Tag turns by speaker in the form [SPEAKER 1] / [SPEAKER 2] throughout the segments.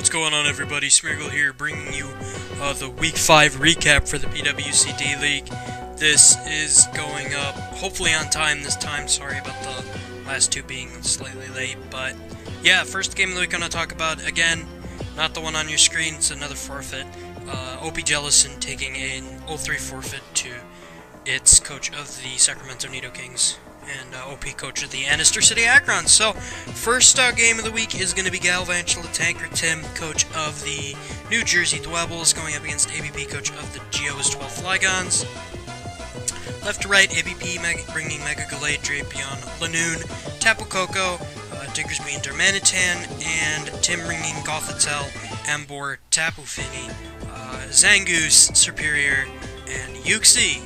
[SPEAKER 1] What's going on, everybody? Smeargle here, bringing you the Week 5 recap for the PWC D-League. This is going up, hopefully on time this time. Sorry about the last two being slightly late, but yeah, first game of the week I'm going to talk about, again, not the one on your screen, it's another forfeit. OP Jellison taking an 0-3 forfeit to its coach of the Sacramento Nido Kings and OP coach of the Annister City Akrons. So, first game of the week is going to be Galvantula Tanker Tim, coach of the New Jersey Dwebbles, going up against ABP, coach of the Geo's 12 Flygons. Left to right, ABP bringing Mega Galade, Drapion, Lanoon, Tapu Koko, Diggersby and Darmanitan, and Tim bringing Gothitelle, Ambor, Tapu Fini, Zangoose, Superior, and Yuxi.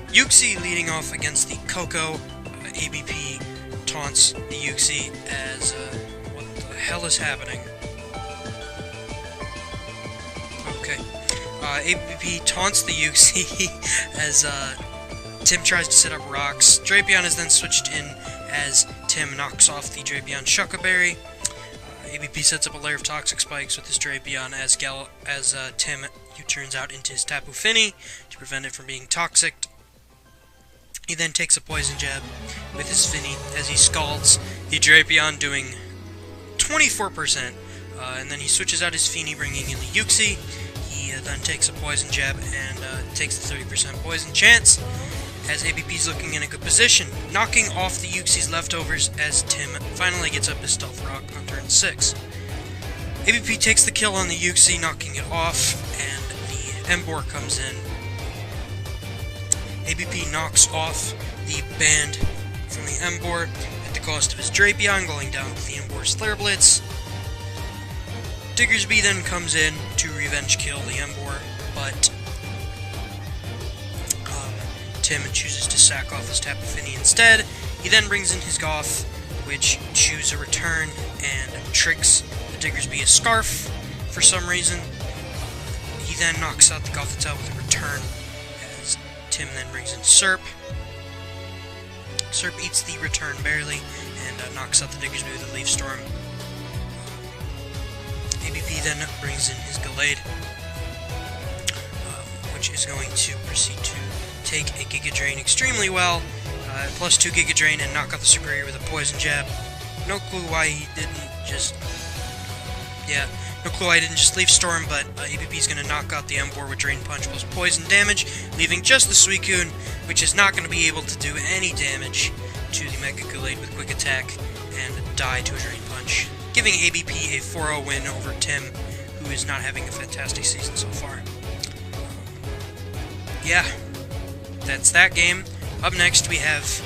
[SPEAKER 1] Yuxi leading off against the Koko. ABP taunts the Yuxi as, what the hell is happening? Okay. ABP taunts the Yuxi as, Tim tries to set up rocks. Drapion is then switched in as Tim knocks off the Drapion Shuckaberry. ABP sets up a layer of toxic spikes with his Drapion as Tim U-turns out into his Tapu Fini to prevent it from being toxic. He then takes a poison jab with his Fini as he scalds the Drapion, doing 24%, and then he switches out his Fini, bringing in the Yuxi. He then takes a poison jab and takes the 30% poison chance, as ABP's looking in a good position, knocking off the Yuxi's leftovers as Tim finally gets up his Stealth Rock on turn 6. ABP takes the kill on the Yuxi, knocking it off, and the Embor comes in. ABP knocks off the band from the Embor at the cost of his Drapion, going down with the Embor's Flare Blitz. Diggersby then comes in to revenge kill the Embor, but Tim chooses to sack off his Tapu Fini instead. He then brings in his Goth, which chews a return and tricks the Diggersby a Scarf for some reason. He then knocks out the Gothitelle with a return, as Tim then brings in Serp. Serp eats the return barely and knocks out the Diggersby with a Leaf Storm. ABP then brings in his Galade, which is going to proceed to take a Giga Drain extremely well, plus 2 Giga Drain, and knock out the Superior with a Poison Jab. No clue why he didn't just... no clue why he didn't just Leaf Storm, but ABP is going to knock out the Embor with Drain Punch plus Poison damage, leaving just the Suicune, which is not going to be able to do any damage to the Mega Galade with Quick Attack, and die to a Drain Punch, giving ABP a 4-0 win over Tim, who is not having a fantastic season so far. Yeah, that's that game. Up next we have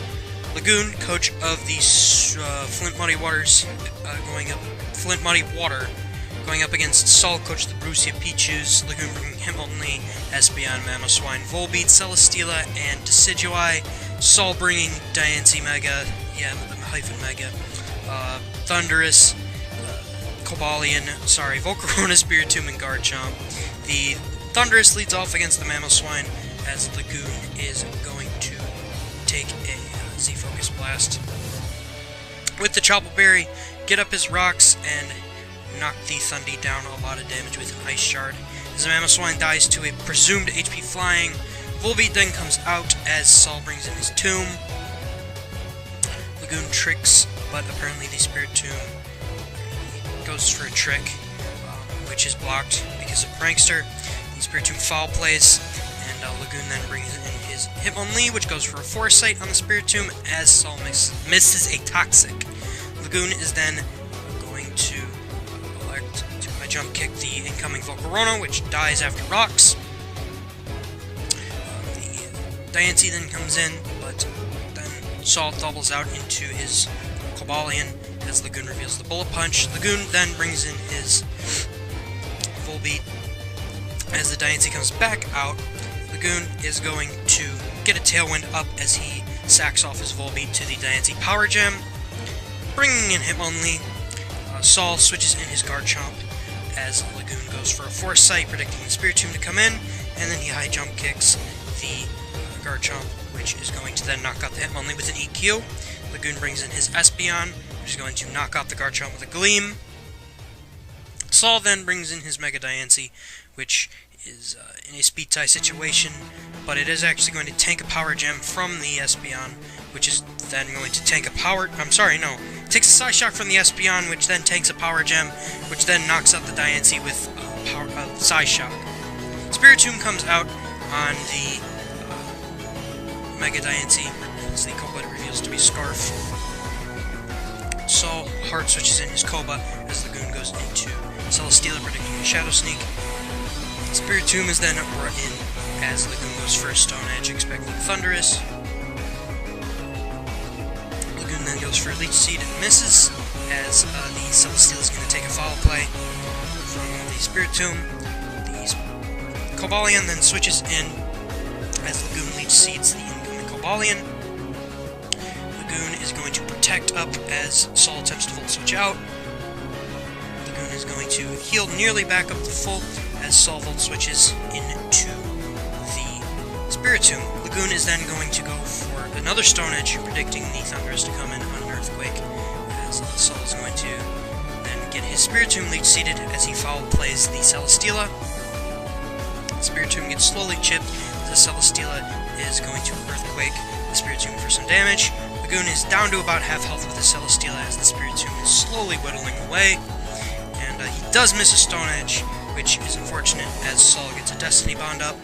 [SPEAKER 1] Lagoon, coach of the Flint Muddy Waters, Flint Muddy Water, going up against Sol, coach of the Borussia Pichus. Lagoon bringing him only Espeon, Mamoswine, Volbeat, Celesteela, and Decidueye. Sol bringing Diancie Mega, hyphen Mega, Thundurus, Cobalion, Volcarona, Spiritomb, and Garchomp. The Thundurus leads off against the Mamoswine, as Lagoon is going to take a Z-Focus Blast with the Chople Berry, get up his rocks, and knock the Thundy down a lot of damage with an Ice Shard. As the Mamoswine dies to a presumed HP Flying, Volbeat then comes out as Sol brings in his Tomb. Lagoon tricks, but apparently the Spiritomb goes for a trick, which is blocked because of Prankster. The Spiritomb foul plays, and Lagoon then brings in his Hitmonlee, which goes for a Foresight on the Spiritomb as Sol misses a Toxic. Lagoon is then going to elect to jump kick the incoming Volcarona, which dies after rocks. The Diancie then comes in, but then Sol doubles out into his Cobalion as Lagoon reveals the Bullet Punch. Lagoon then brings in his Volbeat. As the Diancie comes back out, Lagoon is going to get a Tailwind up as he sacks off his Volbeat to the Diancie Power Gem, bringing in Hitmonlee. Sol switches in his Garchomp as Lagoon goes for a Foresight, predicting the Spiritomb to come in, and then he high jump kicks the Garchomp, which is going to then knock out the Hitmonlee with an EQ. Lagoon brings in his Espeon, which is going to knock out the Garchomp with a Gleam. Saul then brings in his Mega Diancie, which is in a speed tie situation, but it is actually going to tank a power gem from the Espeon, which is then going to tank a power... I'm sorry, no. It takes a Psy Shock from the Espeon, which then tanks a power gem, which then knocks out the Diancie with Psy Shock. Spiritomb comes out on the Mega Diancie, as the Koba reveals to be Scarf. Saul hard switches in his Koba as Lagoon goes into Celesteela, predicting a Shadow Sneak. Spiritomb is then brought in as Lagoon goes for a Stone Edge, expecting Thundurus. Lagoon then goes for a Leech Seed and misses, as the Celesteela is going to take a Foul Play from the Spiritomb. The Cobalion then switches in as Lagoon Leech Seeds the incoming Cobalion. Lagoon is going to protect up as Saul attempts to Volt Switch out. Lagoon is going to heal nearly back up to full as Saul Volt switches into the Spiritomb. Lagoon is then going to go for another Stone Edge, predicting the Thundurus to come in on an Earthquake, as Saul is going to then get his Spiritomb Leech Seeded as he Foul Plays the Celesteela. Spiritomb gets slowly chipped as the Celesteela is going to Earthquake the Spiritomb for some damage. Lagoon is down to about half health with the Celesteela as the Spiritomb is slowly whittling away, and he does miss a Stone Edge, which is unfortunate as Saul gets a Destiny Bond up.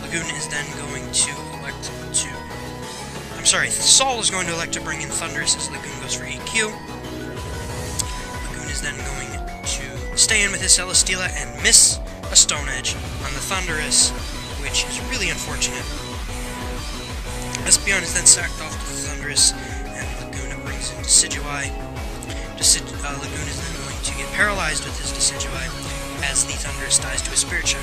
[SPEAKER 1] Lagoon is then going to elect to... I'm sorry, Saul is going to elect to bring in Thundurus as Lagoon goes for EQ. Lagoon is then going to stay in with his Celesteela and miss a Stone Edge on the Thundurus, which is really unfortunate. Espeon is then sacked off to the Thundurus, and Lagoon brings in Decidueye. Lagoon is then going to get paralyzed with his Decidueye as the Thundurus dies to a Spirit Shock.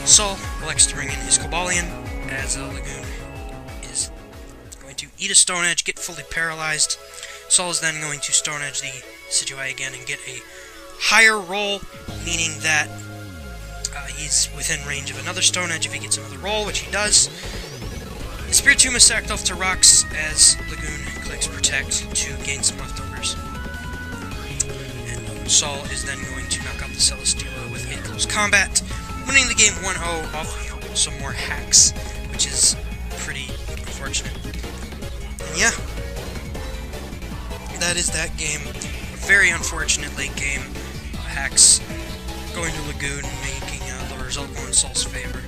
[SPEAKER 1] Saul elects to bring in his Cobalion, as Lagoon is going to eat a Stone Edge, get fully paralyzed. Saul is then going to Stone Edge the Decidueye again and get a higher roll, meaning that he's within range of another Stone Edge if he gets another roll, which he does. The Spiritomb is sacked off to Rocks as Lagoon clicks Protect to gain some leftovers. And Saul is then going to knock out the Celesteela with a close combat, winning the game 1-0 off some more hacks, which is pretty unfortunate. And yeah, that is that game. A very unfortunate late game. Hacks going to Lagoon, making the result go in Saul's favor.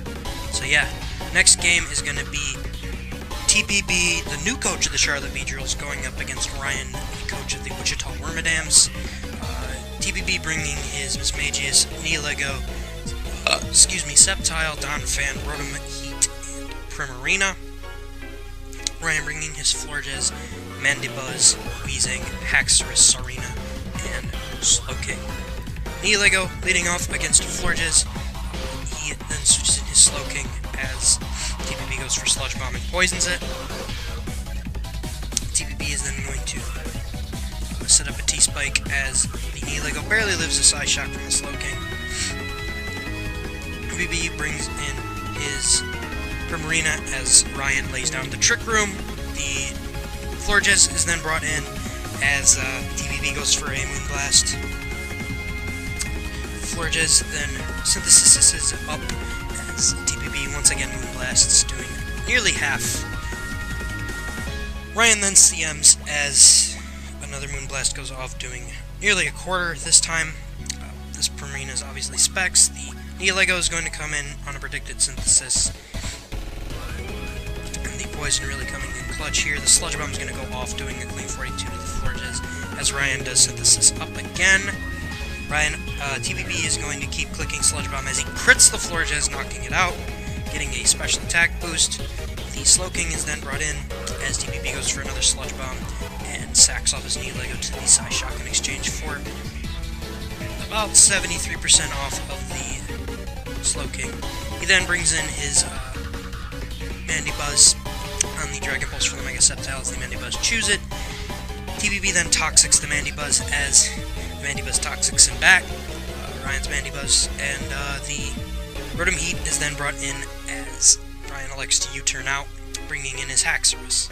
[SPEAKER 1] So yeah, next game is going to be TPB, the new coach of the Charlotte Beedrills, going up against Ryan, the coach of the Wichita Wormadams. TPB bringing his Mismagius, Neolego, Sceptile, Donphan, Rotom, Heat, and Primarina. Ryan bringing his Florges, Mandibuzz, Weezing, Haxorus, Sarina, and Slowking. Neolego leading off against Florges. He then switches in his Slowking as TPB goes for Sludge Bomb and poisons it. TPB is then going to set up a T-Spike as the Neolego barely lives a Psy Shock from the Slowking. TPB brings in his Primarina as Ryan lays down the Trick Room. The Florges is then brought in as TPB goes for a Moonblast. Florges then synthesizes up as TPB once again Moonblasts, doing nearly half. Ryan then CMs as another Moonblast goes off, doing nearly a quarter this time. This Primarina is obviously Specs. The Neolego is going to come in on a predicted synthesis. And the Poison really coming in clutch here. The Sludge Bomb is going to go off, doing a clean 42 to the Florges as Ryan does synthesis up again. TPB is going to keep clicking Sludge Bomb as he crits the Florges, knocking it out, getting a special attack boost. The Slowking is then brought in as TPB goes for another Sludge Bomb and sacks off his Neolego to the Psy Shock in exchange for about 73% off of the Slowking. He then brings in his Mandibuzz on the Dragon Pulse for the Mega Sceptile as the Mandibuzz chews it. TPB then Toxics the Mandibuzz as the Mandibuzz Toxics him back. Ryan's Mandibuzz, and the Rotom Heat is then brought in as Ryan elects to U-turn out, bringing in his Haxorus.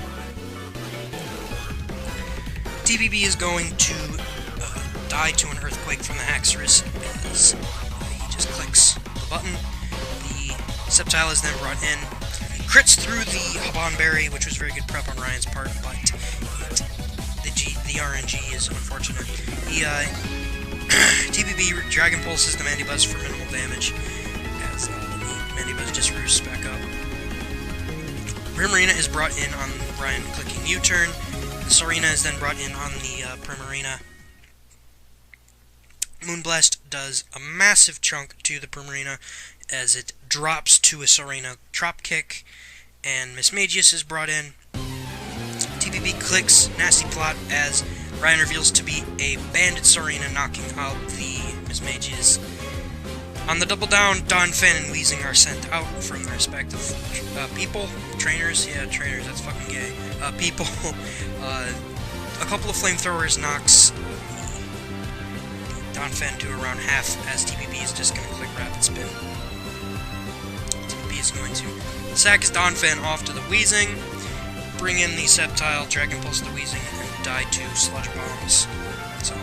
[SPEAKER 1] TPB is going to die to an earthquake from the Haxorus as he just clicks the button. The Sceptile is then brought in. He crits through the Habanberry, which was very good prep on Ryan's part, but the RNG is unfortunate. He TBB Dragon Pulses the Mandibuzz for minimal damage, as the Mandibuzz just roosts back up. Primarina is brought in on Ryan clicking U-turn. The Serena is then brought in on the Primarina. Moonblast does a massive chunk to the Primarina as it drops to a Serena drop kick, and Mismagius is brought in. TBB clicks Nasty Plot as Ryan reveals to be a Bandit Serena, knocking out the Mismagius. On the double down, Donphan and Weezing are sent out from their respective trainers, that's fucking gay, people. A couple of flamethrowers knocks Donphan to around half as TBB is just going to click Rapid Spin. TBB is going to sack his Donphan off to the Weezing, bring in the Sceptile, Dragon Pulse the Weezing, and die to Sludge Bombs. So,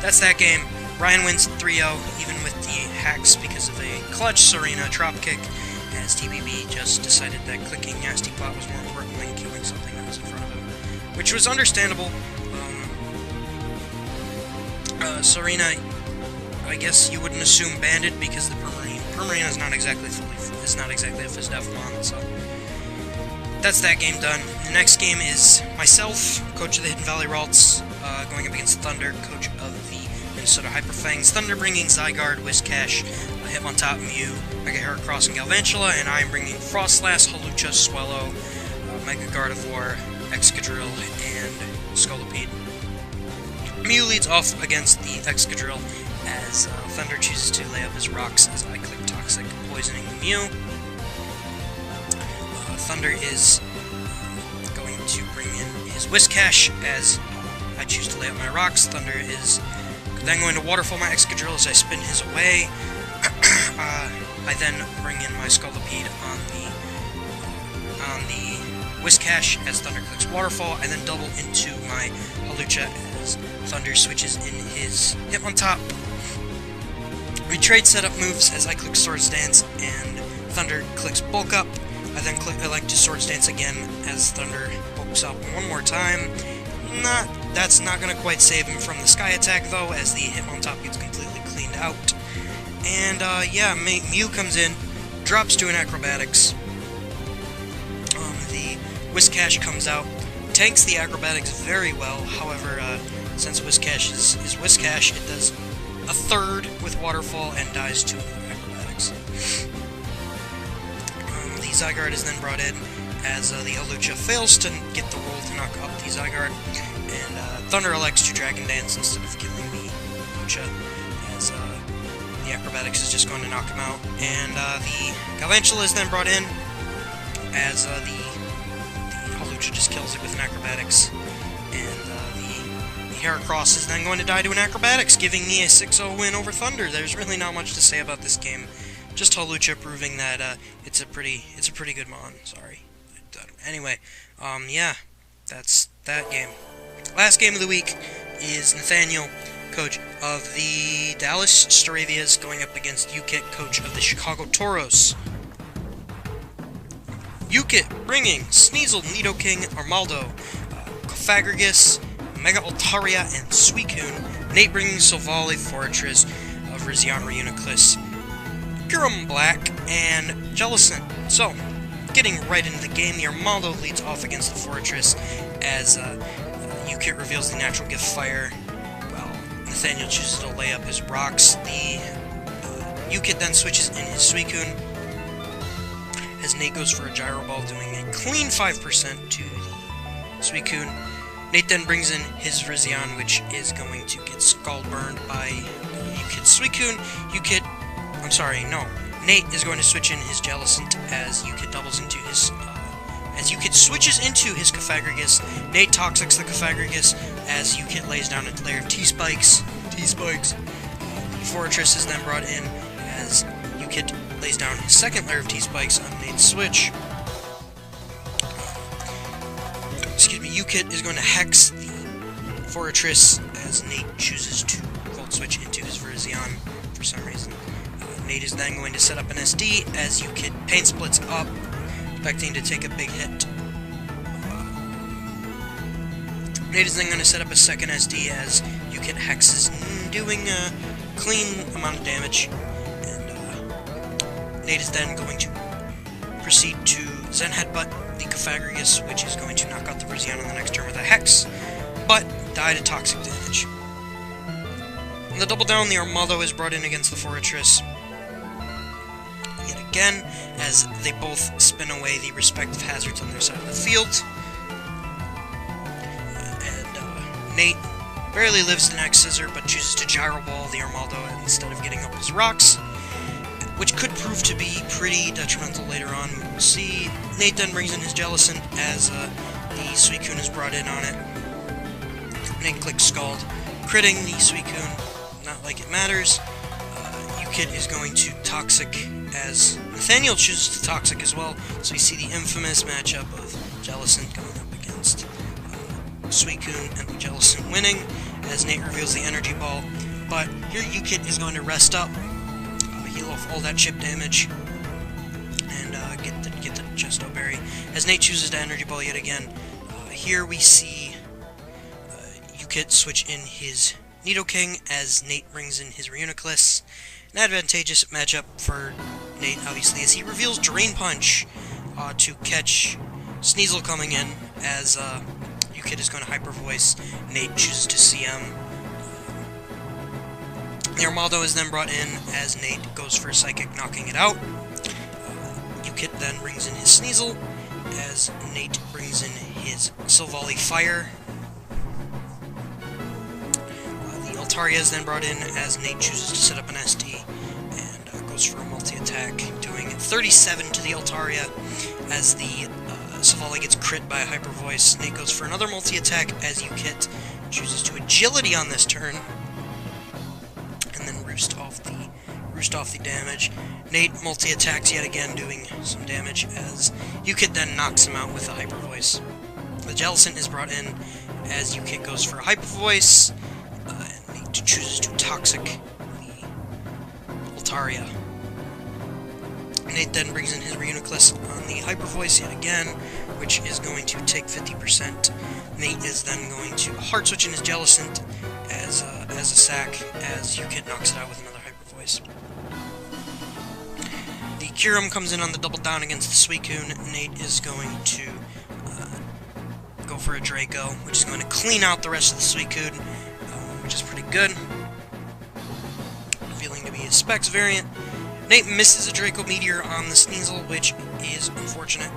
[SPEAKER 1] that's that game. Ryan wins 3-0, even with the hacks because of a clutch Serena dropkick, as TBB just decided that clicking Nasty Plot was more important than killing something that was in front of him, which was understandable. Serena, I guess you wouldn't assume Bandit because the Primarina is not exactly a Fizdefmon, so that's that game done. The next game is myself, coach of the Hidden Valley Ralts, going up against Thunder, coach of the Minnesota Hyperfangs. Thunder bringing Zygarde, Whiscash, Hitmontop, Mew, Mega Heracross, and Galvantula, and I am bringing Frostlass, Hawlucha, Swellow, Mega Gardevoir, Excadrill, and Scolipede. Mew leads off against the Excadrill as Thunder chooses to lay up his rocks as I click Toxic, poisoning the Mew. Thunder is going to bring in his Whiscash as I choose to lay up my rocks. Thunder is then going to Waterfall my Excadrill as I spin his away. I then bring in my Scolipede on the Whiscash as Thunder clicks Waterfall. I then double into my Hawlucha as Thunder switches in his Hitmontop. We trade setup moves as I click Swords Dance and Thunder clicks Bulk Up. I then elect to Swords Dance again as Thunder bulks up one more time. That's not going to quite save him from the Sky Attack though, as the Hitmontop gets completely cleaned out. And yeah, Mew comes in, drops to an Acrobatics. The Whiscash comes out, tanks the Acrobatics very well. However, since Whiscash is Whiscash, it does a third with Waterfall and dies to Acrobatics. The Zygarde is then brought in as the Hawlucha fails to get the roll to knock up the Zygarde, and Thunder elects to Dragon Dance instead of killing the Hawlucha, as the Acrobatics is just going to knock him out. And the Galvantula is then brought in as the Hawlucha just kills it with an Acrobatics, and the Heracross is then going to die to an Acrobatics, giving me a 6-0 win over Thunder. There's really not much to say about this game. Just Hawlucha proving that it's a pretty good mon. Sorry. Anyway, yeah, that's that game. Last game of the week is Nathaniel, coach of the Dallas Staravias, going up against Ukit, coach of the Chicago Toros. Ukit bringing Sneasel, Nidoking, Armaldo, Cofagrigus, Mega Altaria, and Suicune. Nate bringing Silvally, Fortress of Rizzion, Reuniclus, Grum Black, and Jellicent. So, getting right into the game, the Armaldo leads off against the Fortress as Ukit reveals the natural gift Fire. Well, Nathaniel chooses to lay up his rocks. The Ukit then switches in his Suicune as Nate goes for a Gyro Ball, doing a clean 5% to the Suicune. Nate then brings in his Rizzion, which is going to get Skull Burned by Ukit's Suicune. Nate is going to switch in his Jellicent as Ukit doubles into his... as Ukit switches into his Cofagrigus. Nate Toxics the Cofagrigus as Ukit lays down a layer of T-Spikes. Fortress is then brought in as Ukit lays down his second layer of T-Spikes on Nate's switch. Ukit is going to Hex the Fortress as Nate chooses to Volt switch into his Virizion for some reason. Nate is then going to set up an SD as UKIT paint splits up, expecting to take a big hit. Nate is then going to set up a second SD as UKIT hexes, doing a clean amount of damage. And Nate is then going to proceed to Zen Headbutt the Cofagrigus, which is going to knock out the Virizion on the next turn with a Hex, but die to toxic damage. On the double down, the Armaldo is brought in against the Fortress yet again, as they both spin away the respective hazards on their side of the field. Nate barely lives the next scissor, but chooses to Gyro Ball the Armaldo instead of getting up his rocks, which could prove to be pretty detrimental later on. We will see. Nate then brings in his Jellicent as the Suicune is brought in on it. Nate clicks Scald, critting the Suicune, not like it matters. UKIT is going to Toxic as Nathaniel chooses to Toxic as well, so we see the infamous matchup of Jellicent going up against Suicune and the Jellicent winning, as Nate reveals the Energy Ball, but here UKIT is going to rest up, heal off all that chip damage, and get the Chesto Berry, as Nate chooses to Energy Ball yet again. Here we see UKIT switch in his Nidoking as Nate brings in his Reuniclus. An advantageous matchup for Nate, obviously, as he reveals Drain Punch to catch Sneasel coming in, as UKIT is going to Hyper Voice. Nate chooses to CM. The Armaldo is then brought in as Nate goes for Psychic, knocking it out. UKIT then brings in his Sneasel as Nate brings in his Silvally Fire. The Altaria is then brought in as Nate chooses to set up an SD and goes for a multi-attack, doing 37 to the Altaria as the Silvally gets crit by a Hyper Voice. Nate goes for another multi-attack as UKIT chooses to Agility on this turn, and then roost off the damage. Nate multi-attacks yet again, doing some damage as UKIT then knocks him out with a Hyper Voice. The Jellicent is brought in as UKIT goes for a Hyper Voice, and Nate chooses to Toxic the Altaria. Nate then brings in his Reuniclus on the Hyper Voice yet again, which is going to take 50%. Nate is then going to Hard Switch in his Jellicent as a sack, as UKIT knocks it out with another Hyper Voice. The Kyurem comes in on the double down against the Suicune. Nate is going to go for a Draco, which is going to clean out the rest of the Suicune, which is pretty good. Revealing to be a Specs variant. Nate misses a Draco Meteor on the Sneasel, which is unfortunate.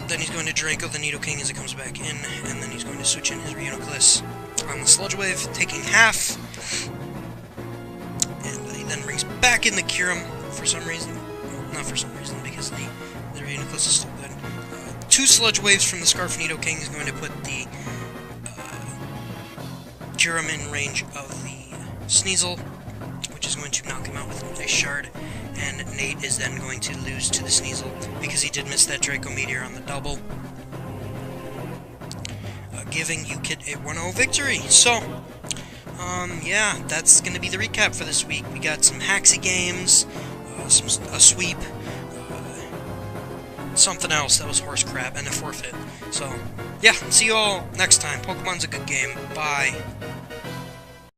[SPEAKER 1] Then he's going to Draco the Nidoking as it comes back in, and then he's going to switch in his Reuniclus on the Sludge Wave, taking half. And he then brings back in the Kyurem for some reason. Well, not for some reason, because the Reuniclus is still good. 2 Sludge Waves from the Scarf Nidoking is going to put the Kyurem in range of the Sneasel, which is going to knock him out with an Ice Shard, and Nate is then going to lose to the Sneasel because he did miss that Draco Meteor on the double, giving UKIT a 1-0 victory. So, yeah, that's going to be the recap for this week. We got some Haxie games, a sweep, something else that was horse crap, and a forfeit. So, yeah, see you all next time. Pokemon's a good game. Bye.